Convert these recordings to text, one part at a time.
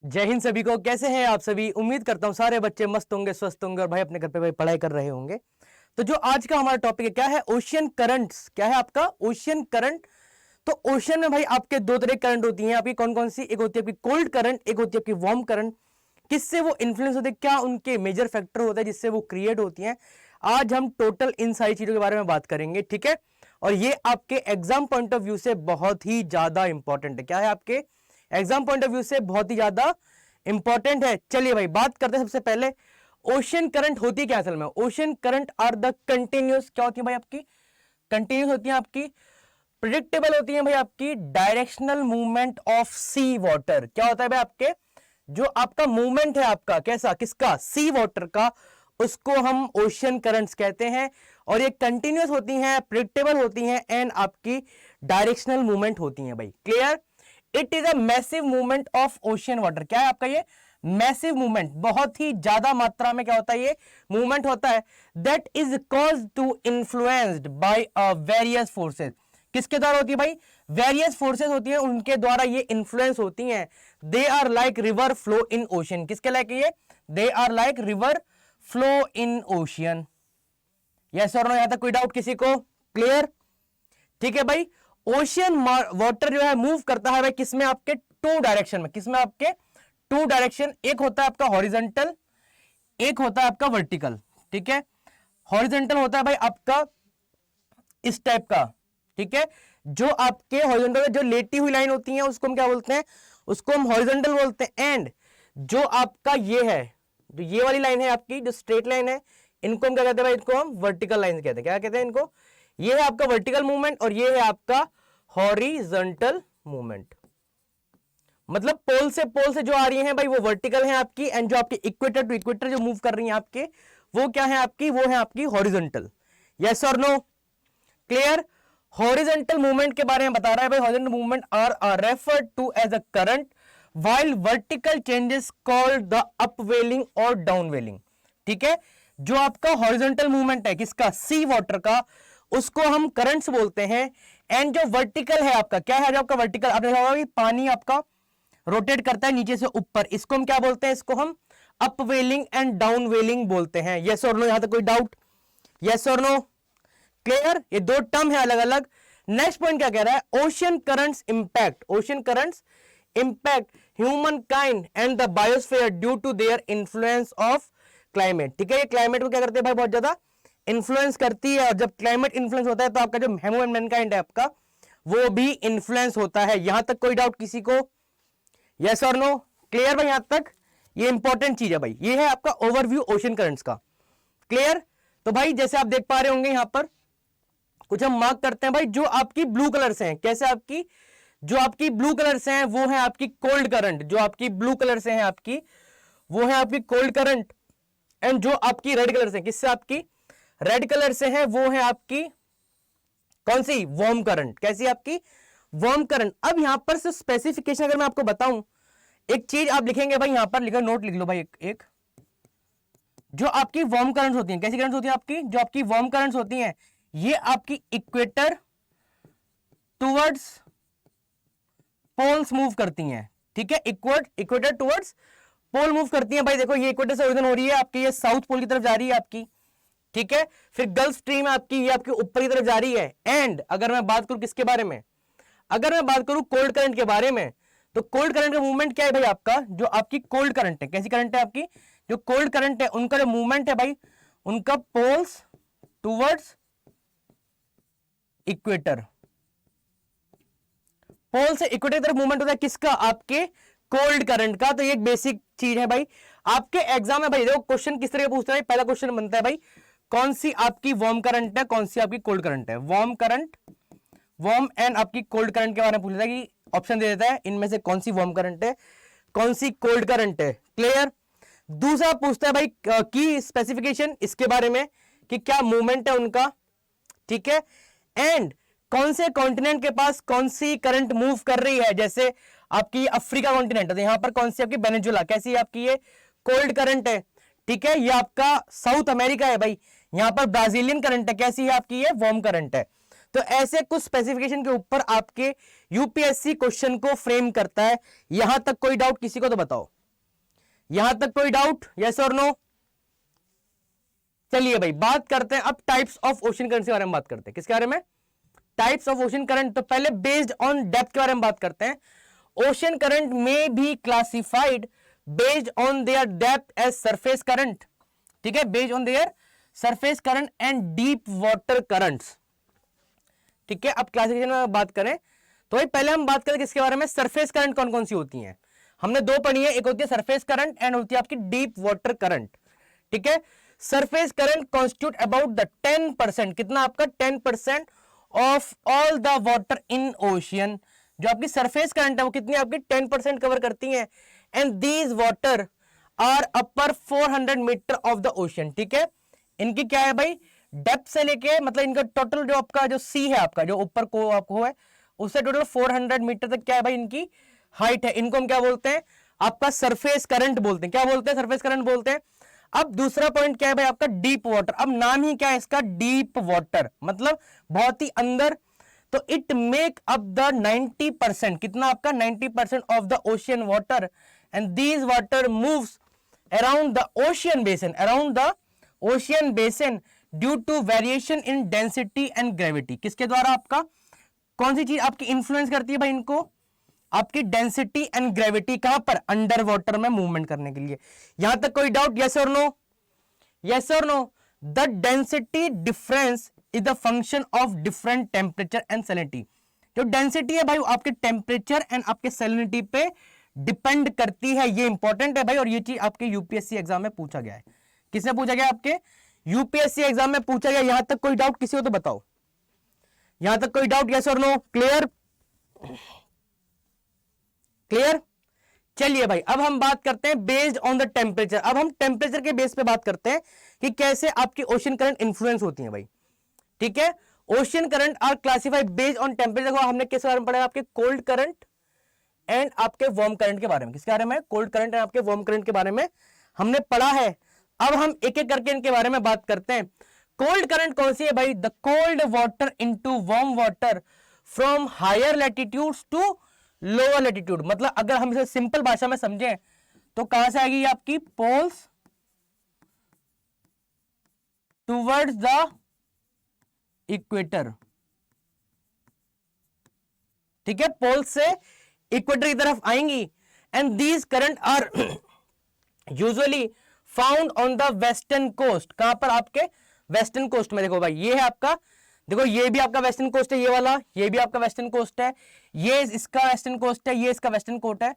जय हिंद सभी को। कैसे हैं आप सभी? उम्मीद करता हूं सारे बच्चे मस्त होंगे, स्वस्थ होंगे और भाई अपने घर पे भाई पढ़ाई कर रहे होंगे। तो जो आज का हमारा टॉपिक है क्या है? Ocean currents. क्या है आपका? Ocean current. तो ओशन में भाई आपके दो तरह की करंट होती हैं। आपकी कौन कौन सी? एक होती है आपकी कोल्ड करंट, एक होती है आपकी वार्म करंट। किससे वो इन्फ्लुएंस होते हैं, क्या उनके मेजर फैक्टर होता है जिससे वो क्रिएट होती हैं, आज हम टोटल इन सारी चीजों के बारे में बात करेंगे। ठीक है, और ये आपके एग्जाम पॉइंट ऑफ व्यू से बहुत ही ज्यादा इंपॉर्टेंट है। क्या है? आपके एग्जाम पॉइंट ऑफ व्यू से बहुत ही ज्यादा इंपॉर्टेंट है। चलिए भाई बात करते हैं सबसे पहले ओशन करंट होती क्या असल में। Ocean current are the continuous, क्या होती है भाई आपकी? कंटिन्यूस होती है, आपकी प्रिडिक्टेबल होती है भाई, आपकी directional movement of sea water. क्या होता है भाई? आपके जो आपका मूवमेंट है आपका कैसा, किसका? सी वाटर का, उसको हम ओशियन करंट्स कहते हैं। और ये कंटिन्यूस होती हैं, प्रिडिक्टेबल होती हैं एंड आपकी डायरेक्शनल मूवमेंट होती हैं भाई। Clear? It is a massive movement of ocean water. क्या है आपका ये? मैसिव मूवमेंट, बहुत ही ज्यादा मात्रा में क्या होता है? ये मूवमेंट होता है that is cause to influenced by various forces. किसके द्वारा होती है भाई? वेरियस फोर्सेस होती हैं, उनके द्वारा ये इन्फ्लुएंस होती हैं। They are like river flow in ocean. किसके लाइक ये? They are like river flow in ocean. Yes और नो? यहां तक कोई डाउट किसी को? क्लियर? ठीक है भाई। ओशियन वाटर जो है मूव करता है भाई किसमें? आपके टू डायरेक्शन में। किसमें? आपके टू डायरेक्शन। एक होता है आपका हॉरिजॉन्टल, एक होता है आपका वर्टिकल। ठीक है, हॉरिजॉन्टल होता है भाई आपका इस टाइप का। ठीक है, जो आपके हॉरिजॉन्टल जो लेटी हुई लाइन होती है उसको हम क्या बोलते हैं? उसको हम हॉरिजॉन्टल बोलते हैं। एंड जो आपका ये है, जो ये वाली लाइन है आपकी, जो स्ट्रेट लाइन है, इनको हम क्या कहते हैं भाई? इनको हम वर्टिकल लाइन कहते हैं। क्या कहते हैं इनको? ये है आपका वर्टिकल मूवमेंट और ये है आपका हॉरिजॉन्टल मूवमेंट। मतलब पोल से जो आ रही है भाई वो वर्टिकल है आपकी, एंड जो आपकी इक्वेटर टू इक्वेटर जो मूव कर रही है आपके, वो क्या है आपकी? वो है आपकी हॉरिजॉन्टल। यस और नो? क्लियर? हॉरिजॉन्टल मूवमेंट के बारे में बता रहा है भाई। Horizontal movement are referred to as a current, while vertical changes called the upwelling और downwelling। ठीक है, जो आपका हॉरिजॉन्टल मूवमेंट है किसका? सी वाटर का, उसको हम करंट्स बोलते हैं। एंड जो वर्टिकल है आपका, क्या है जो आपका वर्टिकल? आपने देखा होगा कि पानी आपका रोटेट करता है नीचे से ऊपर, इसको हम क्या बोलते हैं? इसको हम अपवेलिंग एंड डाउनवेलिंग बोलते हैं। यस और नो? यहां तक कोई डाउट? यस और नो? क्लियर? ये दो टर्म है अलग अलग। नेक्स्ट पॉइंट क्या कह रहा है? Ocean currents impact. Ocean currents impact human kind and the biosphere due to their influence of climate. ठीक है, ये क्लाइमेट को क्या करते हैं भाई? बहुत ज्यादा इन्फ्लुएंस करती है। और जब क्लाइमेट इन्फ्लुएंस होता है तो आपका जो ह्यूमन मैनकाइंड है आपका, वो भी इन्फ्लुएंस होता है। यहां तक कोई डाउट किसी को? यस और नो? क्लियर भाई? यहां तक ये इंपॉर्टेंट चीज है भाई। ये है आपका ओवरव्यू ओशन करंट्स का। क्लियर? तो भाई जैसे आप देख पा रहे होंगे यहां पर कुछ हम मार्क करते हैं भाई, जो आपकी ब्लू कलर से हैं। कैसे? आपकी जो आपकी ब्लू कलर से हैं वो है आपकी कोल्ड करंट। जो आपकी ब्लू कलर से हैं आपकी, वो है आपकी कोल्ड करंट। एंड जो आपकी रेड कलर से, किससे? आपकी रेड कलर से है, वो है आपकी कौन सी? Warm current. कैसी? आपकी वार्म करंट। अब यहां पर से स्पेसिफिकेशन अगर मैं आपको बताऊं, एक चीज आप लिखेंगे भाई, यहां पर लिखो, नोट लिख लो भाई। एक जो आपकी वार्म करंट्स होती हैं, कैसी करंट्स होती हैं आपकी? जो आपकी वार्म करंट्स होती हैं, ये आपकी इक्वेटर टुवर्ड्स पोल्स मूव करती हैं। ठीक है, इक्वेटर टुवर्ड्स पोल मूव करती हैं भाई। देखो ये इक्वेटर से ओरिजिन हो रही है आपकी, ये साउथ पोल की तरफ जा रही है आपकी। ठीक है, फिर गल्फ स्ट्रीम है आपकी, ये आपकी ऊपर की तरफ जा रही है। एंड अगर मैं बात करूं किसके बारे में? अगर मैं बात करूं कोल्ड करंट के बारे में, तो कोल्ड करंट का मूवमेंट क्या है भाई आपका? जो आपकी कोल्ड करंट है, कैसी करंट है आपकी? जो कोल्ड करंट है उनका जो मूवमेंट है भाई, उनका पोल्स टुवर्ड्स इक्वेटर, पोल से इक्वेटर की तरफ मूवमेंट होता है। किसका? आपके कोल्ड करंट का। तो ये एक बेसिक चीज है भाई। आपके एग्जाम में भाई देखो क्वेश्चन किस तरह पूछता है। पहला क्वेश्चन बनता है भाई, कौन सी आपकी वार्म करंट है, कौन सी आपकी कोल्ड करंट है? वार्म करंट, वार्म एंड आपकी कोल्ड करंट के बारे में पूछ लेता है कि ऑप्शन दे देता है इनमें से कौन सी वार्म करंट है, कौन सी कोल्ड करंट है। क्लियर? दूसरा पूछता है भाई की स्पेसिफिकेशन इसके बारे में कि क्या मूवमेंट है उनका। ठीक है, एंड कौन से कॉन्टिनेंट के पास कौन सी करंट मूव कर रही है। जैसे आपकी अफ्रीका कॉन्टिनेंट है तो यहां पर कौन सी आपकी वेनेजुला, कैसी आपकी ये कोल्ड करंट है। ठीक है, ये आपका साउथ अमेरिका है भाई, यहां पर ब्राजीलियन करंट है, कैसी है आपकी ये? वार्म करंट है। तो ऐसे कुछ स्पेसिफिकेशन के ऊपर आपके यूपीएससी क्वेश्चन को फ्रेम करता है। यहां तक कोई डाउट किसी को? तो बताओ। यहां तक कोई डाउट, यस और नो? चलिए भाई बात करते हैं अब टाइप्स ऑफ ओशन करंट के बारे में बात करते हैं। किसके बारे में? Types of ocean current. तो पहले बेस्ड ऑन डेप्थ के बारे में बात करते हैं। ओशन करंट में be classified based on their depth as surface current, ठीक है, based on their surface current and deep water currents, ठीक है। अब क्लासिफिकेशन में बात करें तो भाई पहले हम बात करें किसके बारे में? सरफेस करंट कौन कौन सी होती हैं? हमने दो पढ़ी है, एक होती है सरफेस करंट एंड होती है आपकी डीप वाटर करंट, ठीक है। Surface current constitute about the 10%, कितना आपका 10% of all the water in ocean. जो आपकी सरफेस करंट है वो कितनी आपकी 10% कवर करती है। And these water are upper 400 metre of the ocean, ठीक है। इनकी क्या है भाई? डेप्थ से लेके मतलब इनका टोटल जो आपका जो सी है, आपका जो ऊपर को आपको है उससे टोटल 400 मीटर तक क्या है भाई इनकी हाइट है। इनको हम क्या बोलते हैं? आपका सरफेस करंट बोलते हैं। क्या बोलते हैं? सरफेस करंट बोलते हैं। अब दूसरा पॉइंट क्या है भाई आपका? Deep water. अब नाम ही क्या है इसका? डीप वाटर, मतलब बहुत ही अंदर। तो इट मेक अप द 90%, कितना आपका 90% of the ocean water. And these water moves around the ocean basin, around the ocean basin due to variation in density and gravity. किसके द्वारा? आपका कौन सी चीज आपकी इंफ्लुएंस करती है भाई इनको? आपकी डेंसिटी एंड ग्रेविटी। कहां पर? अंडर वाटर में मूवमेंट करने के लिए। यहां तक कोई डाउट, यस और नो? यस और no? The density difference is the function of different temperature and salinity. जो डेंसिटी है भाई वो आपके टेम्परेचर एंड आपके सैलिनिटी पे डिपेंड करती है। ये इंपॉर्टेंट है भाई, और ये चीज आपके यूपीएससी एग्जाम में पूछा गया है। किसने पूछा गया? आपके यूपीएससी एग्जाम में पूछा गया। यहां तक कोई डाउट किसी को तो बताओ, यहां तक कोई डाउट, यस और नो? क्लियर? क्लियर? चलिए भाई अब हम बात करते हैं बेस्ड ऑन द टेम्परेचर। अब हम टेम्परेचर के बेस पे बात करते हैं कि कैसे आपकी ओशन करंट इन्फ्लुएंस होती है भाई, ठीक है। Ocean current are classified based on temperature. हमने किस बारे में पढ़ा? आपके कोल्ड करंट एंड आपके वार्म करंट के बारे में। किसके बारे में? कोल्ड करंट एंड आपके वार्म करंट के बारे में हमने पढ़ा है। अब हम एक एक करके इनके बारे में बात करते हैं। कोल्ड करंट कौन सी है भाई? The cold water into warm water from higher latitudes to lower latitude. मतलब अगर हम इसे सिंपल भाषा में समझें तो कहां से आएगी आपकी? पोल्स टूवर्ड्स द इक्वेटर, ठीक है, पोल्स से इक्वेटर की तरफ आएंगी। And these current are usually found on the western coast. कहां पर? आपके वेस्टर्न कोस्ट में। देखो भाई ये है आपका, देखो ये भी आपका वेस्टर्न कोस्ट है, ये वाला, ये भी आपका वेस्टर्न कोस्ट है, ये इसका वेस्टर्न कोस्ट है, ये इसका वेस्टर्न कोस्ट है।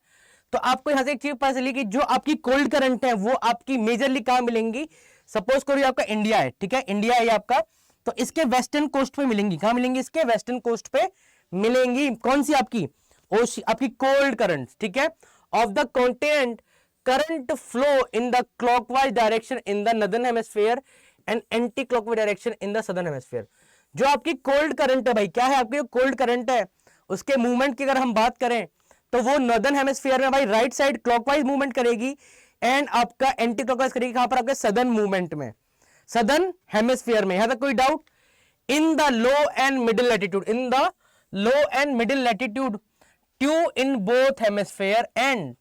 तो आपको यहां से एक चीज पता चली कि जो आपकी कोल्ड करंट है वो आपकी मेजरली कहां मिलेंगी? सपोज करो ये आपका इंडिया है, ठीक है, इंडिया है ये आपका, तो इसके वेस्टर्न कोस्ट पे मिलेंगी। कहां मिलेंगी? इसके वेस्टर्न कोस्ट पे मिलेंगी। कौन सी? आपकी आपकी कोल्ड करंट, ठीक है, of the continent. Current flow in the clockwise direction in the northern hemisphere and anti clockwise direction in the southern hemisphere. जो आपकी कोल्ड करंट है भाई, क्या है आपकी कोल्ड करंट है, उसके मूवमेंट की अगर हम बात करें तो वो नॉर्दर्न हेमिस्फीयर में भाई राइट साइड क्लॉकवाइज मूवमेंट करेगी एंड आपका एंटी क्लॉकवाइज करेगी। कहां पर? आपके सदर्न मूवमेंट में, सदर्न हेमिस्फीयर में। यहां तक कोई doubt? In the low and middle latitude, in the low and middle latitude true in both hemisphere and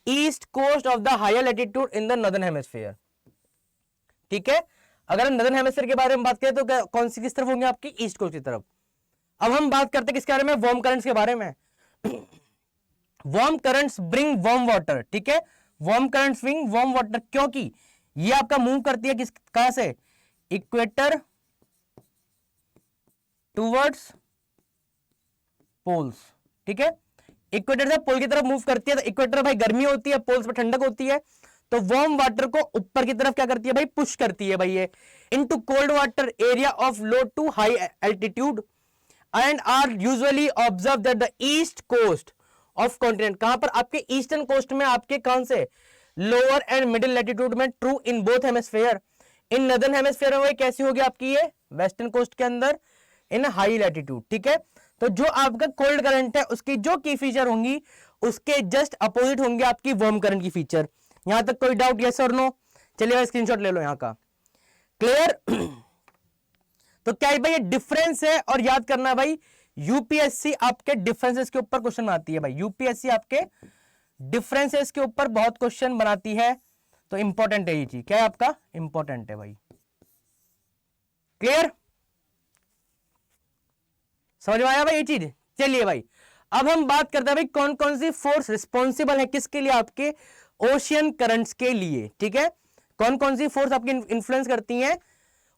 east coast of the higher latitude in the northern hemisphere, ठीक है। अगर हम northern hemisphere के बारे में बात करें तो कौन सी किस तरफ होंगे? आपकी ईस्ट कोस्ट की तरफ। अब हम बात करते हैं किसके बारे में? वार्म करंट्स के बारे में। Warm currents bring warm water, ठीक है, warm currents bring warm water, क्योंकि ये आपका मूव करती है किस कहां से? इक्वेटर टूवर्ड्स पोल्स, ठीक है, इक्वेटर से पोल की तरफ मूव करती है। तो इक्वेटर भाई गर्मी होती है, पोल्स पर ठंडक होती है, तो वार्म वाटर को ऊपर की तरफ क्या करती है भाई? पुश करती है भाई ये into cold water area of low to high altitude and are usually observe that the east coast of continent. कहां पर? आपके ईस्टर्न कोस्ट में, आपके कौन से? लोअर एंड मिडिल लैटिट्यूड में, ट्रू इन बोथ हेमिस्फीयर। इन नॉर्दर्न हेमिस्फीयर में कैसी होगी आपकी ये? वेस्टर्न कोस्ट के अंदर इन हाई लैटिट्यूड, ठीक है। तो जो आपका कोल्ड करंट है उसकी जो की फीचर होंगी उसके जस्ट अपोजिट होंगे आपकी वार्म करंट की फीचर। यहां तक कोई डाउट, यस और नो? चलिए स्क्रीनशॉट ले लो यहां का। क्लियर? तो क्या है भाई? ये डिफरेंस है, और याद करना भाई यूपीएससी आपके डिफरेंसेस के ऊपर क्वेश्चन आती है भाई। यूपीएससी आपके डिफरेंसेस के ऊपर बहुत क्वेश्चन बनाती है, तो इंपॉर्टेंट है ये चीज। क्या है आपका? इंपॉर्टेंट है भाई। क्लियर? समझ में आया भाई ये चीज? चलिए भाई, अब हम बात करते हैं भाई कौन कौन सी फोर्स रिस्पॉन्सिबल है किसके लिए? आपके ओशियन करंट्स के लिए। ठीक है, कौन कौन सी फोर्स आपकी इन्फ्लुएंस करती हैं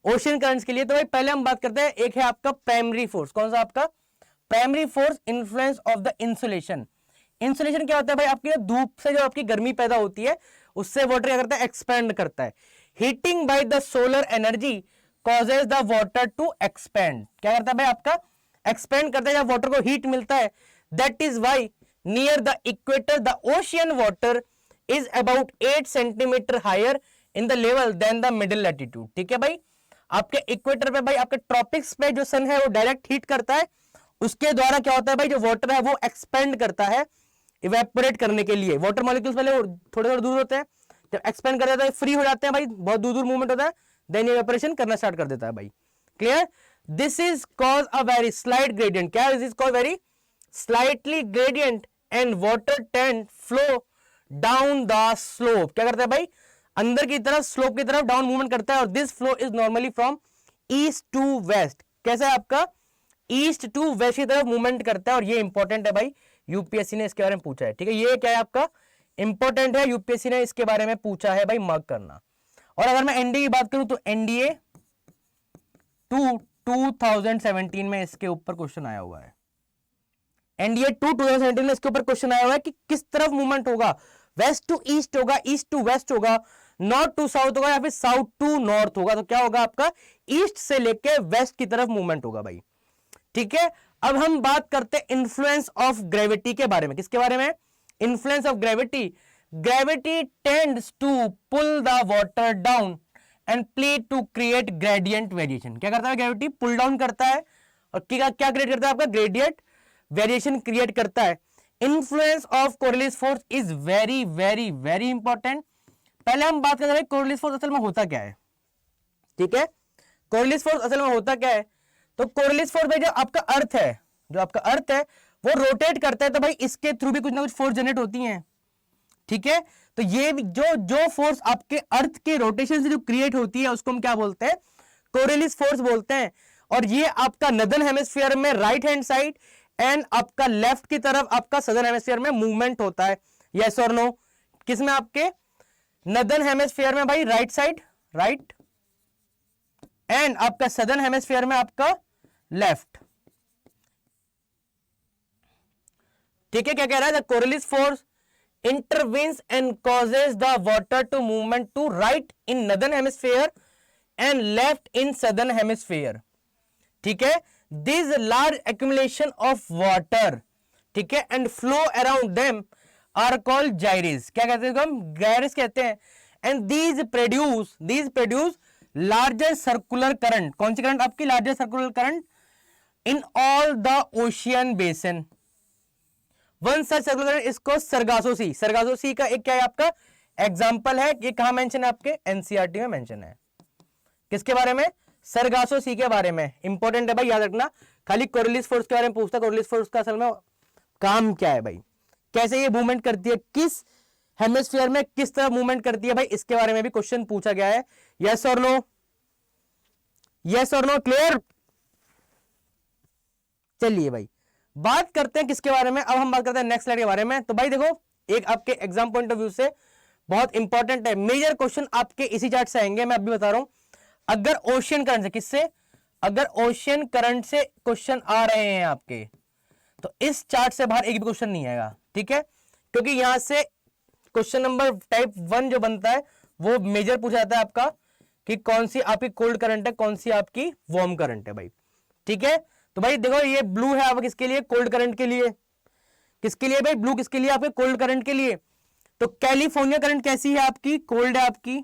ओशियन करंट्स के लिए? तो भाई पहले हम बात करते हैं, एक है आपका प्राइमरी फोर्स। कौन सा आपका? Primary force influence of the insulation. Insulation क्या होता है भाई? आपकी धूप से जो आपकी गर्मी पैदा होती है उससे वाटर क्या करता है? एक्सपेंड करता है। Heating by the solar energy causes the water to expand. क्या करता है भाई? आपका एक्सपेंड करता है जब वाटर को हीट मिलता है। That is why near the equator the ocean water is about 8 centimetre higher in the level than the middle latitude. ठीक है भाई, आपके इक्वेटर पे भाई, आपके ट्रॉपिक्स पे जो सन है वो डायरेक्ट हीट करता है, उसके द्वारा क्या होता है भाई? जो वाटर है वो एक्सपेंड करता है इवेपोरेट करने के लिए। वाटर मॉलिक्यूल्स पहले थोड़े थोड़े दूर होते हैं, जब एक्सपेंड कर जाता है फ्री हो जाते हैं भाई, बहुत दूर दूर मूवमेंट होता है, देन इवेपोरेशन करना स्टार्ट कर देता है भाई। Clear? This is cause a very slight gradient. क्या? This is cause very slightly gradient and water tend flow down the slope. क्या करता है भाई? अंदर की तरफ, स्लोप की तरफ डाउन मूवमेंट करता है। और this flow is normally from east to west. कैसा है आपका? ईस्ट टू वेस्ट की तरफ मूवमेंट करता है। और ये इंपॉर्टेंट है भाई, यूपीएससी ने इसके बारे में पूछा है। ठीक है, ये क्या है आपका? इंपॉर्टेंट है, यूपीएससी ने इसके बारे में पूछा है भाई, मार्क करना। और अगर मैं एनडीए की बात करूं तो एनडीए 2017 में इसके ऊपर क्वेश्चन आया हुआ है। एनडीए 2017 में इसके ऊपर क्वेश्चन आया हुआ है कि किस तरफ मूवमेंट होगा? वेस्ट टू ईस्ट होगा, ईस्ट टू वेस्ट होगा, नॉर्थ टू साउथ होगा, या फिर साउथ टू नॉर्थ होगा? तो क्या होगा आपका? ईस्ट से लेके वेस्ट की तरफ मूवमेंट होगा भाई। ठीक है, अब हम बात करते हैं इन्फ्लुएंस ऑफ ग्रेविटी के बारे में। किसके बारे में? Influence of gravity. Gravity tends to pull the water down and play to create gradient variation. क्या करता है ग्रेविटी? पुल डाउन करता है और क्या क्रिएट करता है आपका? ग्रेडियंट वेरिएशन क्रिएट करता है। Influence of Coriolis force is very very very important. पहले हम बात करते हैं कोरियोलिस फोर्स असल में होता क्या है। ठीक है, कोरियोलिस फोर्स असल में होता क्या है? तो कोरियोलिस फोर्स भाई जो आपका अर्थ है, जो आपका अर्थ है वो रोटेट करता है, तो भाई इसके थ्रू भी कुछ ना कुछ फोर्स जनरेट होती हैं। ठीक है, तो ये जो फोर्स आपके अर्थ के रोटेशन से जो क्रिएट होती है उसको हम क्या बोलते हैं? कोरियोलिस फोर्स बोलते हैं। और ये आपका नदर्न हेमिस्फीयर में राइट हैंड साइड एंड आपका लेफ्ट की तरफ आपका सदर्न हेमिस्फीयर में मूवमेंट होता है। यस और नो? किसमें? आपके नदर्न हेमिस्फीयर में भाई राइट साइड, राइट, एंड आपका सदर्न हेमिस्फीयर में आपका लेफ्ट। ठीक है, क्या कह रहा है? The Coriolis force intervenes and causes the water to movement to right in northern hemisphere and left in southern hemisphere. ठीक है, this large accumulation of water, ठीक है, and flow around them are called gyres. क्या कहते हैं हम? gyres कहते हैं। and these produce larger circular current. कौन सी करंट आपकी? larger circular current in all the ocean basin. One such circular current इसको सरगासो सी। सरगासो सी का एक क्या है आपका? एग्जांपल है। ये कहां मेंशन है? आपके एनसीईआरटी में मेंशन है। किसके बारे में? सरगासो सी के बारे में। इंपॉर्टेंट है भाई, याद रखना। खाली कोरियोलिस फोर्स के बारे में पूछता है। कोरियोलिस फोर्स का असल में काम क्या है भाई? कैसे ये मूवमेंट करती है? किस हेमिस्फीयर में किस तरह मूवमेंट करती है भाई? इसके बारे में भी क्वेश्चन पूछा गया है। यस और नो? यस और नो? क्लियर? चलिए भाई, बात करते हैं किसके बारे में? अब हम बात करते हैं नेक्स्ट स्लाइड के बारे में। तो भाई देखो, एक आपके एग्जाम पॉइंट ऑफ व्यू से बहुत इंपॉर्टेंट है। मेजर क्वेश्चन आपके इसी चार्ट से आएंगे, मैं अभी बता रहा हूं। अगर ओशियन करंट से, किससे? अगर ओशियन करंट से क्वेश्चन आ रहे हैं आपके, तो इस चार्ट से बाहर एक भी क्वेश्चन नहीं आएगा। ठीक है, क्योंकि यहां से क्वेश्चन नंबर टाइप 1 जो बनता है वो मेजर पूछा जाता है आपका कि कौन सी आपकी कोल्ड करंट है, कौन सी आपकी वार्म करंट है भाई। ठीक है, तो भाई देखो, ये ब्लू है आपका किसके लिए? कोल्ड करंट के लिए। किसके लिए भाई? ब्लू किसके लिए? आपके कोल्ड करंट के लिए। तो कैलिफोर्निया करंट कैसी है आपकी? कोल्ड है आपकी।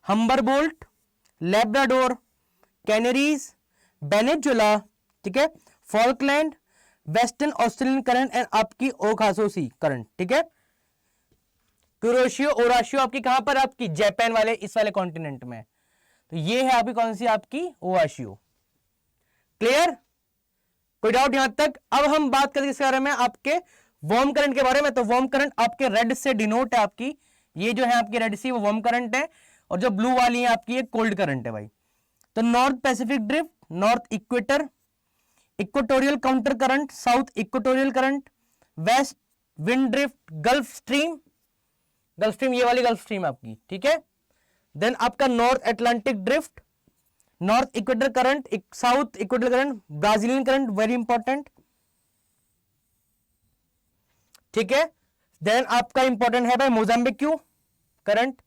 हम्बरबोल्ट, लैब्राडोर, कैनरीज, बेनेजुला, ठीक है, फॉल्कलैंड, वेस्टर्न ऑस्ट्रेलियन करंट एंड आपकी ओकासो सी करंट। ठीक है, कुरोशियो ओराशियो आपकी कहां पर? आपकी जापान वाले इस वाले कॉन्टिनेंट में। तो ये है आपकी कौन सी? आपकी ओआशियो। क्लियर? कोई डाउट यहां तक? अब हम बात करें इसके बारे में, आपके वार्म करंट के बारे में, तो वार्म करंट आपके रेड से डिनोट है आपकी, ये जो है आपकी रेड सी वो वार्म करंट है, और जो ब्लू वाली है आपकी ये कोल्ड करंट है भाई। तो north Pacific drift, north equator, equatorial counter current, south equatorial current, west wind drift, gulf stream, gulf stream ये वाली गल्फ स्ट्रीम आपकी, ठीक है। देन आपका north Atlantic drift, north equator current, south equator current, Brazilian current very important, ठीक है। Then आपका important है भाई मोजाम्बिक्यू करंट,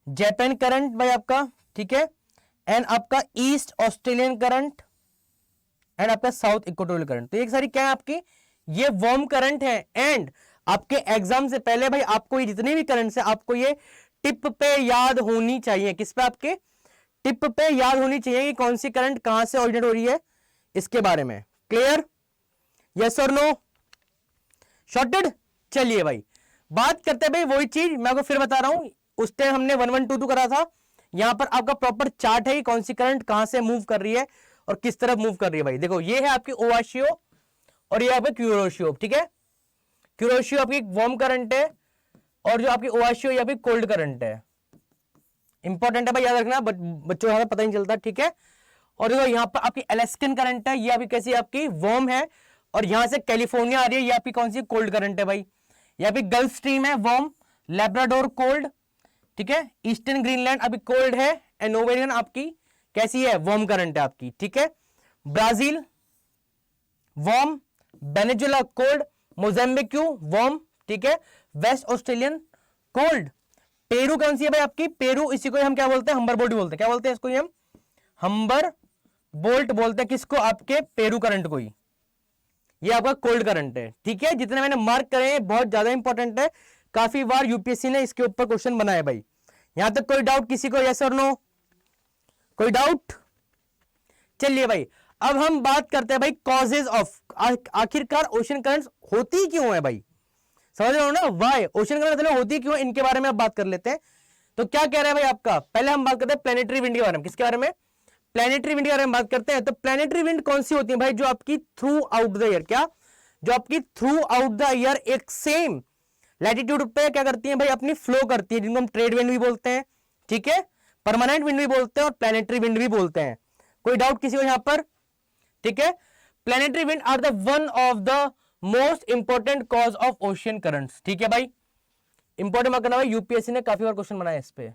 जापान करंट भाई आपका, ठीक है। एंड आपका ईस्ट ऑस्ट्रेलियन करंट एंड आपका साउथ इक्वेटोरियल करंट। तो ये सारी क्या है आपकी, ये वार्म करंट है। एंड आपके एग्जाम से पहले भाई आपको ये जितने भी करंट है आपको ये टिप पे याद होनी चाहिए। किस पे, आपके टिप पे याद होनी चाहिए कि कौन सी करंट कहां से ओरिजिनेट हो रही है, इसके बारे में। क्लियर, यस और नो, शॉर्टेड। चलिए भाई बात करते हैं भाई वही चीज मैं आपको फिर बता रहा हूं, उस टाइम हमने 1122 करा था। यहां पर आपका प्रॉपर चार्ट है कौन सी करंट कहां से मूव कर रही है और किस तरफ मूव कर रही है भाई। देखो ये है आपकी ओवाशियो और ये आपकी क्यूरोशियो, ठीक है। क्यूरोशियो आपकी वार्म करंट है और जो आपकी ओवाशियो ये आपकी कोल्ड करंट है। इंपॉर्टेंट है भाई, याद रखना, बच्चों को पता नहीं चलता, ठीक है। और देखो यहाँ पर आपकी अलास्कन करंट है, ये आपकी कैसी आपकी वार्म है, और यहां से कैलिफोर्निया आ रही है, ये आपकी कौन सी कोल्ड करंट है भाई। यहाँ पे गल्फ स्ट्रीम है वार्म, लैब्राडोर कोल्ड, ठीक है। ईस्टर्न ग्रीनलैंड अभी कोल्ड है, एंड नोवेरियन आपकी कैसी है, वार्म करंट है आपकी, ठीक है। Brazil warm, Venezuela cold, Mozambique warm, ठीक है। Waste Australian cold. पेरू कौन सी है भाई आपकी, पेरू, इसी को हम क्या बोलते हैं, हम्बर बोल्ट बोलते हैं। क्या बोलते हैं इसको, हम हम्बर बोल्ट बोलते हैं किसको, आपके पेरू करंट को ही। ये आपका कोल्ड करंट है, ठीक है। जितने मैंने मार्क करे हैं बहुत ज्यादा इंपॉर्टेंट है, काफी बार यूपीएससी ने इसके ऊपर क्वेश्चन बनाए भाई। यहां तक कोई डाउट किसी को, यस और नो, कोई डाउट। चलिए भाई अब हम बात करते हैं भाई कॉजेज ऑफ, आखिरकार ओशन करंट्स होती क्यों है भाई, समझ रहे हो ना, वाई ओशन करंट होती क्यों, इनके बारे में अब बात कर लेते हैं। तो क्या कह रहा है भाई आपका, पहले हम बात करते हैं प्लैनेटरी विंड के बारे में। किसके बारे में, प्लैनेटरी विंड के बारे में बात करते हैं। तो प्लैनेटरी विंड कौन सी होती है भाई, जो आपकी थ्रू आउट द ईयर, क्या, जो आपकी थ्रू आउट द ईयर एक सेम लैटिट्यूड पे क्या करती है भाई, अपनी फ्लो करती है, जिनको हम ट्रेड विंड भी बोलते हैं, ठीक है, परमानेंट विंड भी बोलते हैं और प्लैनेटरी विंड भी बोलते हैं। कोई डाउट किसी को यहां पर, ठीक है। Planetary wind are the one of the most important cause of ocean currents, ठीक है भाई। इंपॉर्टेंट मार्क करना भाई, यूपीएससी ने काफी बार क्वेश्चन बनाए इस पे,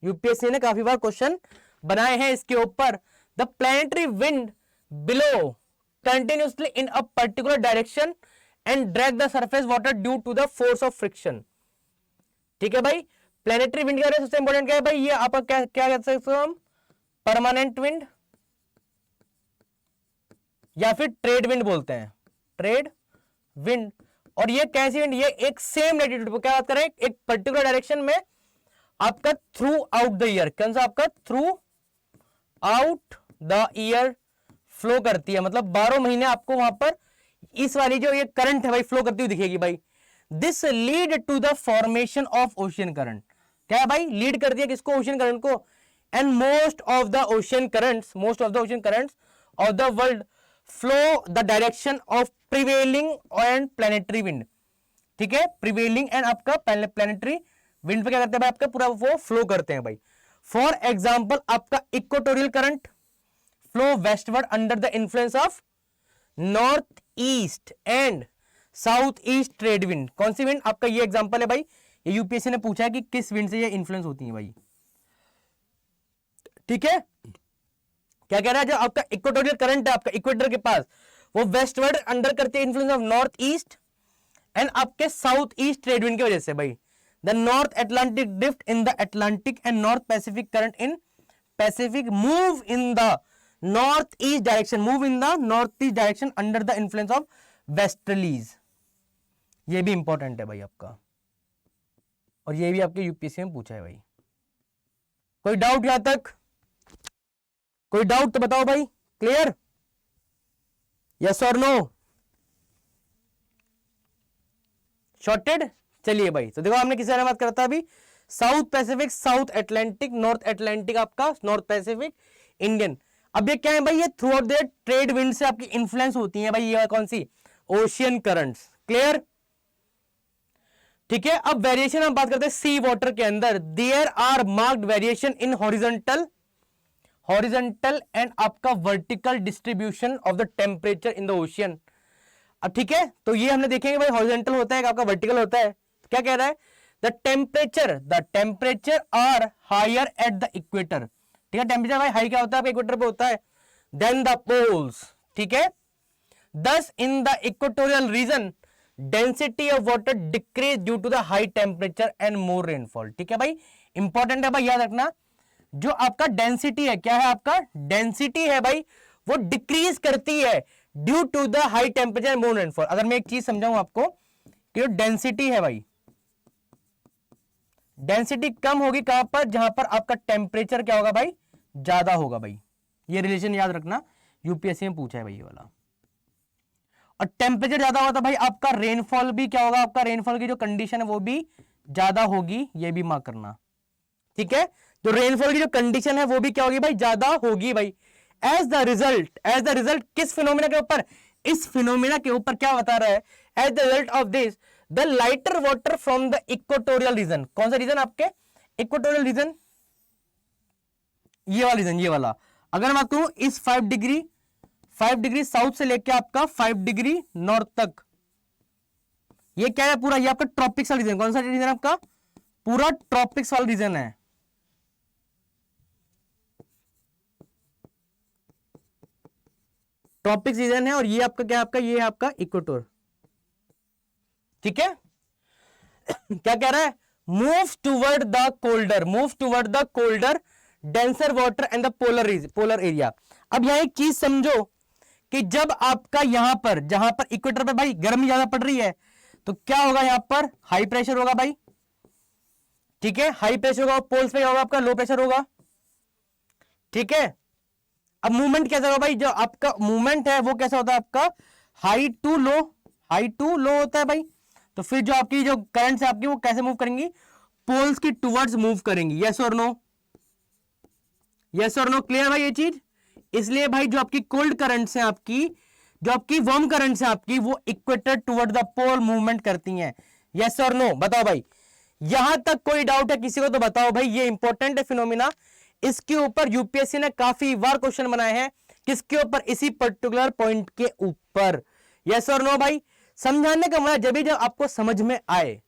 यूपीएससी ने काफी बार क्वेश्चन बनाए हैं इसके ऊपर। The planetary wind below continuously in a particular direction and drag the surface water due to the force of friction, ठीक है भाई। प्लैनेटरी विंड का सबसे इंपॉर्टेंट क्या है भाई, ये आपका क्या क्या कह सकते हो हम, परमानेंट विंड या फिर ट्रेड विंड बोलते हैं, ट्रेड विंड। और ये कैसी विंड, ये एक सेम लैटिट्यूड पर क्या बात करें, एक पर्टिकुलर डायरेक्शन में आपका थ्रू आउट द ईयर, कौन सा आपका through out the year flow करती है, मतलब 12 महीने आपको वहां पर इस वाली जो ये करंट है भाई फ्लो करती हुई दिखेगी भाई। This lead to the formation of ocean current, क्या है भाई, लीड कर दिया किसको, ओशियन करंट को। And most of the ocean currents, most of the ocean currents of the world flow the direction of prevailing and planetary wind, ठीक है। Prevailing and आपका प्लैनेटरी विंड पे क्या करते हैं भाई, आपका पूरा वो फ्लो करते हैं भाई। फॉर एग्जाम्पल आपका equatorial current flow westward under the influence of north east and south east trade wind. कौन सी विंड, आपका ये एग्जांपल है भाई, ये यूपीएससी ने पूछा है कि किस विंड से ये इन्फ्लुएंस होती है भाई, ठीक है। क्या कह रहा है, जो आपका इक्वेटोरियल करंट है आपका इक्वेटर के पास, वो वेस्टवर्ड अंडर करते हैं influence of north east and आपके साउथ ईस्ट ट्रेड विंड की वजह से भाई। The north Atlantic drift in the Atlantic and north Pacific current in Pacific move in the north east direction, move in the north east direction under the influence of westerlies. ये भी important है भाई आपका, और ये भी आपके UPSC में पूछा है भाई। कोई डाउट यहां तक, कोई डाउट तो बताओ भाई, क्लियर, यस और नो, शॉर्टेड। चलिए भाई तो देखो हमने किस बारे में बात करता था अभी, south Pacific, south Atlantic, north Atlantic आपका, नॉर्थ पैसिफिक, इंडियन। अब ये क्या है भाई, ये through out the trade wind से आपकी इन्फ्लुएंस होती है भाई, ये कौन सी ओशियन करंट्स। क्लियर? ठीक है, अब वेरिएशन हम बात करते हैं सी वाटर के अंदर। There are marked variation in horizontal and आपका vertical distribution of the temperature in the ocean. अब ठीक है, तो ये हमने देखेंगे भाई हॉरिजॉन्टल होता है, आपका वर्टिकल होता है। क्या कह रहा है? The temperature are higher at the equator. ठीक है, टेम्परेचर भाई हाई क्या होता है? इक्वेटर पे होता है, देन द पोल्स। ठीक है, thus in the equatorial region density of water decrease due to the high temperature and more rainfall. ठीक है भाई, इंपॉर्टेंट है भाई, याद रखना। जो आपका डेंसिटी है, क्या है आपका डेंसिटी है भाई, वो डिक्रीज करती है due to the high temperature and more rainfall. अगर मैं एक चीज समझाऊं आपको कि जो डेंसिटी है भाई, डेंसिटी कम होगी कहां पर? जहां पर आपका टेम्परेचर क्या होगा भाई? ज्यादा होगा भाई। ये रिलेशन याद रखना, यूपीएससी में पूछा है भाई ये वाला। और टेम्परेचर ज्यादा होगा तो भाई आपका रेनफॉल भी क्या होगा? आपका रेनफॉल की जो कंडीशन है वो भी ज्यादा होगी, ये भी मार्क करना। ठीक है, तो रेनफॉल की जो कंडीशन है वो भी क्या होगी भाई? ज्यादा होगी भाई। एज द रिजल्ट किस फिनोमिना के ऊपर? इस फिनोमिना के ऊपर क्या बता रहा है? As the result of this the lighter water from the equatorial region. कौन सा रीजन? आपके इक्वेटोरियल रीजन, ये वाला रीजन, ये वाला। अगर मैं कहूं इस 5 डिग्री साउथ से लेके आपका 5 डिग्री नॉर्थ तक, ये क्या है पूरा? ये आपका ट्रॉपिक्स वाला रीजन। कौन सा रीजन आपका? पूरा ट्रॉपिक्स वाला रीजन है। ट्रॉपिक्स रीजन है, और ये आपका क्या? आपका ये है आपका इक्वेटर। ठीक है, क्या कह रहा है? Move toward the colder denser water and the polar area. अब यहां एक चीज समझो कि जब आपका यहां पर, जहां पर इक्वेटर पे भाई गर्मी ज्यादा पड़ रही है, तो क्या होगा? यहां पर हाई प्रेशर होगा भाई। ठीक है, हाई प्रेशर होगा, पोल्स पे होगा आपका लो प्रेशर होगा। ठीक है, अब मूवमेंट कैसा होगा भाई? जो आपका मूवमेंट है वो कैसा होता है आपका? हाई टू लो होता है भाई। तो फिर जो आपकी जो करंट है आपकी, वो कैसे मूव करेंगी? पोल्स की टुवर्ड्स मूव करेंगी। यस और नो? यस और नो? क्लियर भाई ये चीज? इसलिए भाई जो आपकी कोल्ड करंट्स हैं आपकी, जो आपकी वार्म करंट्स हैं आपकी, वो equator toward the pole movement करती हैं। यस और नो? बताओ भाई, यहां तक कोई डाउट है किसी को तो बताओ भाई। ये इंपॉर्टेंट है फिनोमिना, इसके ऊपर यूपीएससी ने काफी बार क्वेश्चन बनाए हैं। किसके ऊपर? इसी पर्टिकुलर पॉइंट के ऊपर। यस और नो भाई? समझाने का मतलब जब आपको समझ में आए।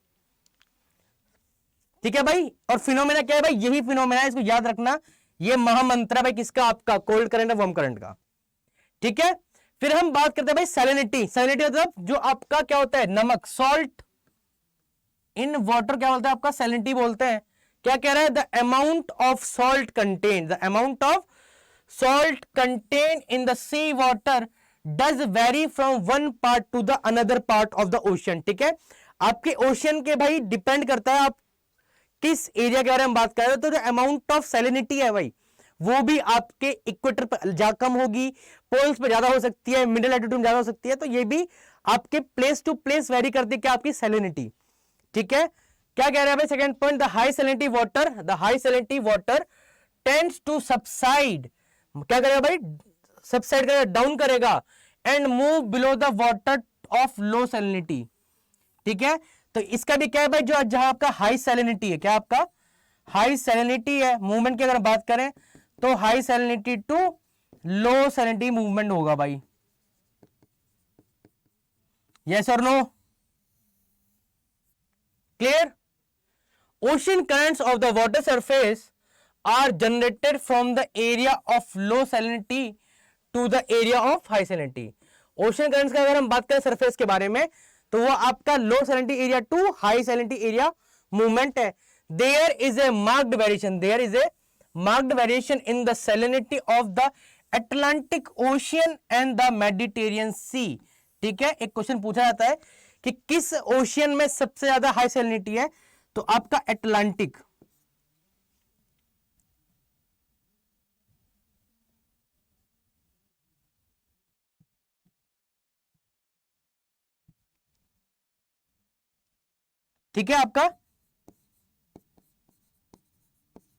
ठीक है भाई, और फिनोमिना क्या है भाई? यही फिनोमिना है, इसको याद रखना। ये महामंत्र है भाई किसका? आपका कोल्ड करंट और वार्म करंट का। ठीक है, फिर हम बात करते हैं भाई सैलिनिटी। सैलिनिटी मतलब जो आपका क्या होता है? नमक, सॉल्ट इन वाटर क्या बोलते हैं? आपका सैलिनिटी बोलते हैं। क्या कह रहा है? The amount of salt content in the sea water does vary from one part to the another part of the ocean. ठीक है, आपके ओशियन के भाई डिपेंड करता है आप किस एरिया के बारे में बात कर रहे हो। तो जो अमाउंट ऑफ सैलिनिटी है भाई, वो भी आपके इक्वेटर पर ज्यादा कम होगी, पोल्स पे ज्यादा हो सकती है, मिडिल लैटिट्यूड में ज्यादा हो सकती है। तो ये भी आपके प्लेस टू प्लेस वेरी करती है क्या? आपकी सैलिनिटी। ठीक है, क्या कह रहे हैं भाई? Second point, the high salinity water tends to subside. क्या करेगा भाई? सबसाइड करेगा, डाउन करेगा, and move below the water of low salinity. ठीक है, तो इसका भी क्या है भाई? जो जहां आपका हाई सैलिनिटी है, क्या आपका हाई सैलिनिटी है, मूवमेंट की अगर बात करें तो high salinity to low salinity movement होगा भाई। यस और no? Clear? Ocean currents of the water surface are generated from the area of low salinity to the area of high salinity. Ocean currents का अगर हम बात करें surface के बारे में, तो वो आपका low salinity area to high salinity area movement है। There is a marked variation in the salinity of the Atlantic Ocean and the Mediterranean Sea. ठीक है, एक क्वेश्चन पूछा जाता है कि किस ओशियन में सबसे ज्यादा हाई सैलिनिटी है? तो आपका अटलांटिक। ठीक है, आपका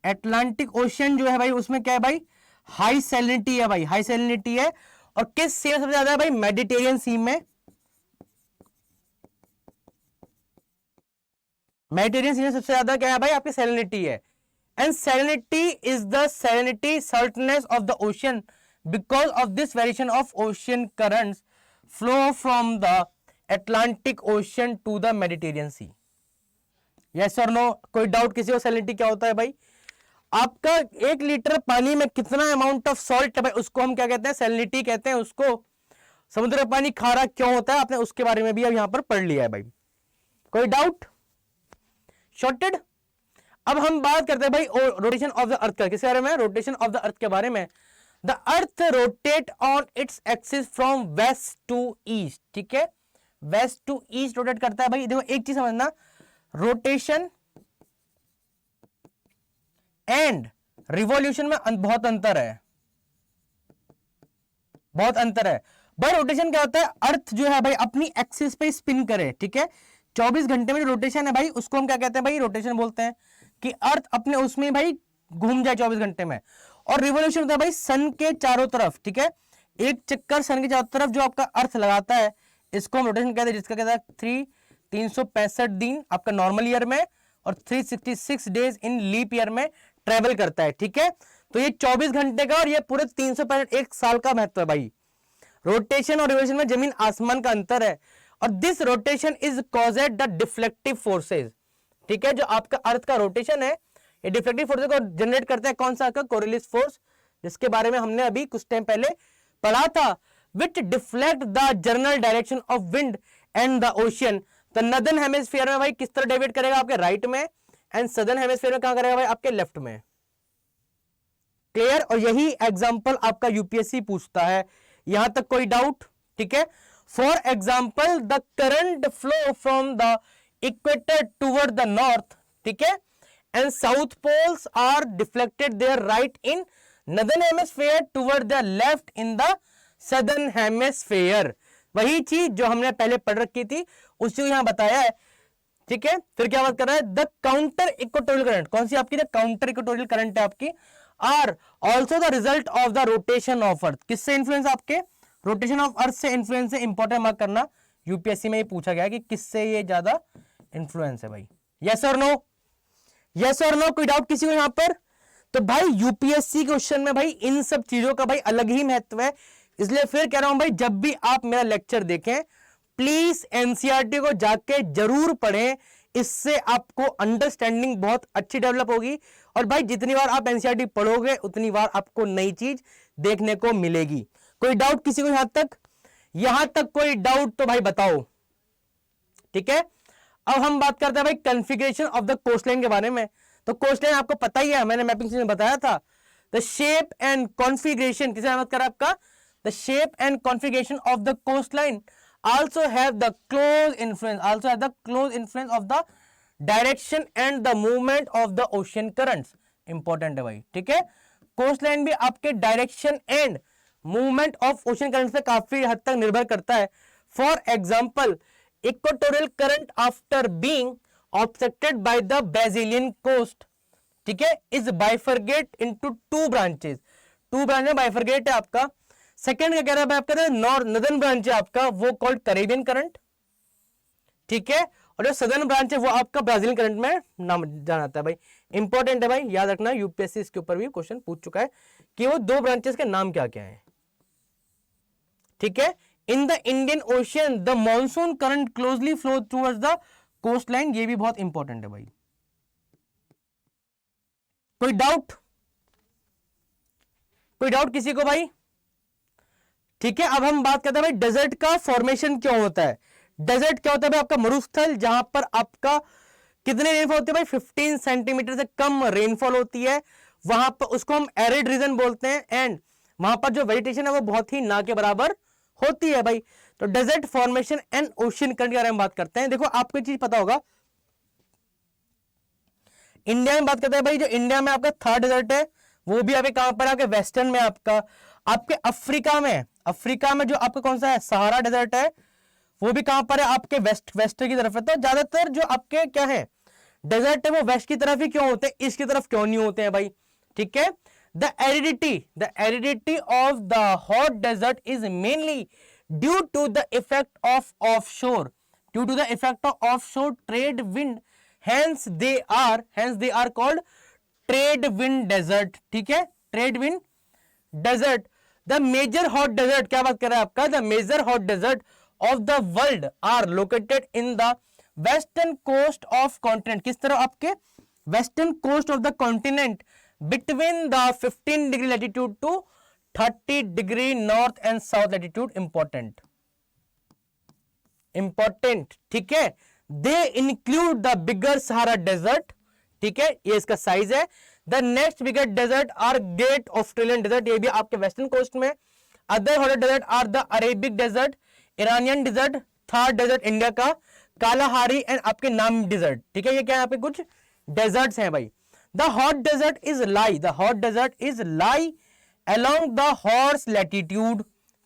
अटलांटिक ओशियन जो है भाई, उसमें क्या है भाई? हाई सैलिनिटी है भाई, हाई सैलिनिटी है। और किस सी में सबसे ज्यादा है भाई? मेडिटेरियन सी में मेडिटेरियन सी में सबसे ज्यादा क्या है भाई, आपकी सैलिनिटी है। And salinity is the salinity saltness of the ocean because of this variation of ocean currents flow from the Atlantic ocean to the Mediterranean sea. Yes और नो, कोई डाउट किसी को? सैलिनिटी क्या होता है भाई? आपका 1 लीटर पानी में कितना अमाउंट ऑफ सॉल्ट है भाई, उसको हम क्या कहते हैं? सैलिनिटी कहते हैं उसको। समुद्र का पानी खारा क्यों होता है, आपने उसके बारे में भी अब यहां पर पढ़ लिया है भाई। कोई डाउट? शॉर्टेड। अब हम बात करते हैं भाई रोटेशन ऑफ द अर्थ का। किसके बारे में? रोटेशन ऑफ द अर्थ के बारे में। The earth rotate on its axis from west to east. ठीक है, वेस्ट टू ईस्ट रोटेट करता है भाई। देखो एक चीज समझना, रोटेशन एंड रिवॉल्यूशन में बहुत अंतर है, बहुत अंतर है भाई। रोटेशन क्या होता है? अर्थ जो है भाई अपनी एक्सिस पे स्पिन करे। ठीक है, 24 घंटे में जो रोटेशन है भाई उसको हम क्या कहते हैं भाई? रोटेशन बोलते हैं, कि अर्थ अपने उसमें भाई घूम जाए 24 घंटे में। और रिवॉल्यूशन होता है भाई सन के चारों तरफ। ठीक है, एक चक्कर सन के चारों तरफ जो आपका अर्थ लगाता है, इसको हम रोटेशन कहते हैं, जिसका कहता है 365 दिन आपका नॉर्मल ईयर में और 366 डेज इन लीप ईयर में ट्रेवल करता है। ठीक है, तो ये 24 घंटे का और ये पूरे 365 एक साल का महत्व है भाई। रोटेशन और रिवॉल्यूशन में जमीन आसमान का अंतर है। और this rotation is caused the deflective forces. ठीक है, जो आपका अर्थ का रोटेशन है ये डिफ्लेक्टिव फोर्सेज को जनरेट करता है। कौन सा? कोरियोलिस फोर्स, जिसके बारे में हमने अभी कुछ टाइम पहले पढ़ा था। Which deflect the general direction of wind and the ocean. तो नॉर्दर्न हेमिस्फीयर में भाई किस तरह डेविएट करेगा? आपके राइट में। एंड सदर्न हेमिस्फीयर में कहां करेगा भाई? आपके लेफ्ट में। क्लियर? और यही एग्जांपल आपका यूपीएससी पूछता है। यहां तक कोई डाउट? ठीक है, for example the current flow from the equator toward the north. ठीक है, and south poles are deflected their right in northern hemisphere toward the left in the southern hemisphere. वही चीज जो हमने पहले पढ़ रखी थी उसी को यहां बताया है। ठीक है, फिर क्या बात कर रहा है? The counter equatorial current. कौन सी आपकी? काउंटर इक्वेटोरियल करंट है आपकी। Are also the result of the rotation of earth. किससे इन्फ्लुएंस? आपके रोटेशन ऑफ अर्थ से इन्फ्लुएंस है। इंपॉर्टेंट मार्क करना, यूपीएससी में ये पूछा गया कि किससे ये ज्यादा इन्फ्लुएंस है भाई। यस और नो? यस और नो? कोई डाउट किसी को यहां पर? तो भाई यूपीएससी क्वेश्चन में भाई इन सब चीजों का भाई अलग ही महत्व है। इसलिए फिर कह रहा हूं भाई, जब भी आप मेरा लेक्चर देखें प्लीज एनसीईआरटी को जाके जरूर पढ़ें। इससे आपको अंडरस्टैंडिंग बहुत अच्छी डेवलप होगी। और भाई जितनी बार आप एनसीईआरटी पढ़ोगे उतनी बार आपको नई चीज देखने को मिलेगी। कोई डाउट किसी को यहां तक? यहां तक कोई डाउट तो भाई बताओ। ठीक है, अब हम बात करते हैं भाई कॉन्फ़िगरेशन ऑफ द कोस्टलाइन के बारे में। तो कोस्टलाइन आपको पता ही है, मैंने मैपिंग में बताया था। द शेप एंड कॉन्फ़िगरेशन, किसने बात करा आपका? The shape and configuration of the coastline also have the close influence of the direction and the movement of the ocean currents। Important है भाई। ठीक है, कोस्ट लाइन भी आपके direction and movement of ocean currents पे काफी हद तक निर्भर करता है। For example equatorial current after being obstructed by the Brazilian coast, ठीक है, is bifurcate into 2 branches. 2 branch में बाइफरगेट है आपका। सेकंड क्या कह रहा है आपका? नॉर्दर्न ब्रांच है आपका, वो कॉल्ड कैरेबियन करंट। ठीक है, और जो सदर्न ब्रांच है वो आपका ब्राजीलियन करंट में नाम जाना जाता है भाई। इंपॉर्टेंट है भाई, याद रखना, यूपीएससी इसके ऊपर भी क्वेश्चन पूछ चुका है कि वो 2 ब्रांचेस के नाम क्या क्या है। ठीक है, in the Indian ocean the monsoon current closely flow towards the coast line. ये भी बहुत इंपॉर्टेंट है भाई। कोई डाउट? कोई डाउट किसी को भाई? ठीक है, अब हम बात करते हैं भाई डेजर्ट का फॉर्मेशन क्यों होता है। डेजर्ट क्या होता है भाई? आपका मरुस्थल, जहां पर आपका कितने रेनफॉल होती है भाई? 15 सेंटीमीटर से कम रेनफॉल होती है। वहां पर उसको हम एरिड रीजन बोलते हैं। एंड वहां पर जो वेजिटेशन है वो बहुत ही ना के बराबर होती है भाई। तो desert formation and ocean current के बारे में बात करते हैं। देखो आपको चीज पता होगा, इंडिया में बात करते हैं भाई, जो इंडिया में आपका थर्ड डेजर्ट है वो भी आपके कहां पर? आपके वेस्टर्न में। आपके अफ्रीका में जो आपका कौन सा है? सहारा डेजर्ट है, वो भी कहां पर है? आपके वेस्ट की तरफ है। तो ज्यादातर जो आपके क्या है डेजर्ट है वो वेस्ट की तरफ ही क्यों होते हैं, ईस्ट की तरफ क्यों नहीं होते हैं भाई? ठीक है, the aridity of the hot desert is mainly due to the effect of offshore trade wind hence they are called trade wind desert, ठीक है, trade wind desert. The major hot desert, क्या बात कर रहा है आपका, the major hot desert of the world are located in the western coast of continent, किस तरह आपके western coast of the continent between the 15 degree latitude to 30 degree north and south latitude. important, ठीक है. They include the bigger Sahara desert, ठीक है, ये इसका size है. The next bigger desert are great Australian desert, ये भी आपके वेस्टर्न कोस्ट में. Other hot desert are the Arabic desert, Iranian desert, Thar desert India का, कालाहारी एंड आपके नाम डेजर्ट, ठीक है. ये क्या यहाँ पे कुछ डेजर्ट्स हैं भाई. The hot desert is lie along the horse latitude,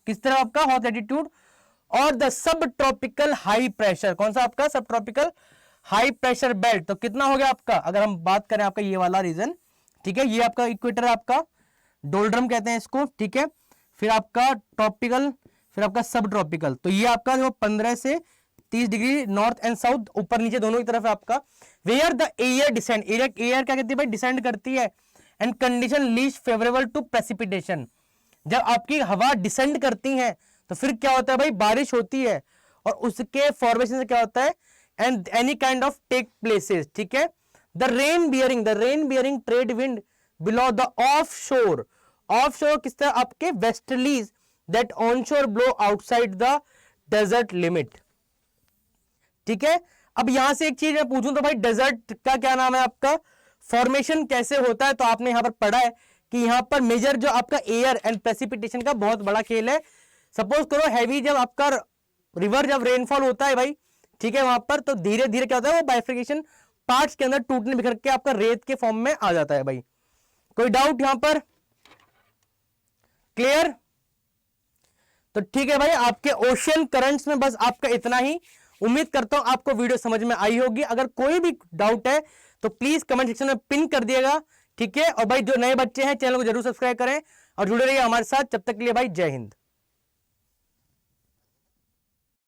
किस तरह आपका हॉट लैटिट्यूड, और the sub tropical high pressure, कौन सा आपका सब ट्रॉपिकल हाई प्रेशर बेल्ट. तो कितना हो गया आपका, अगर हम बात करें आपका ये वाला रीजन, ठीक है, ये आपका इक्वेटर आपका डोल्ड्रम कहते हैं इसको, ठीक है. फिर आपका ट्रॉपिकल, फिर आपका सब ट्रॉपिकल. तो ये आपका जो 15 से 30 डिग्री नॉर्थ एंड साउथ, ऊपर नीचे दोनों की तरफ है आपका. Where the air descend, air क्या कहती है भाई, डिसेंड करती है. And condition least favourable to precipitation, जब आपकी हवा डिसेंड करती है तो फिर क्या होता है भाई, बारिश होती है, और उसके फॉर्मेशन से क्या होता है, and any kind of take places, ठीक है. The rain bearing trade wind below the off shore किस तरह आपके westerlies that onshore blow outside the desert limit, ठीक है. अब यहां से एक चीज मैं पूछूं तो भाई डेजर्ट का क्या नाम है आपका, फॉर्मेशन कैसे होता है. तो आपने यहां पर पढ़ा है कि यहां पर मेजर जो आपका एयर एंड प्रेसिपिटेशन का बहुत बड़ा खेल है. सपोज करो हैवी जब आपका रिवर जब रेनफॉल होता है भाई, ठीक है, वहां पर तो धीरे धीरे क्या होता है, वो बाइफिकेशन पार्ट्स के अंदर टूटने बिखर के आपका रेत के फॉर्म में आ जाता है भाई. कोई डाउट यहां पर, क्लियर. तो ठीक है भाई, आपके ओशियन करंट्स में बस आपका इतना ही. उम्मीद करता हूं आपको वीडियो समझ में आई होगी. अगर कोई भी डाउट है तो प्लीज कमेंट सेक्शन में पिन कर दिएगा, ठीक है. और भाई जो नए बच्चे हैं चैनल को जरूर सब्सक्राइब करें और जुड़े रहिए हमारे साथ. जब तक के लिए भाई जय हिंद.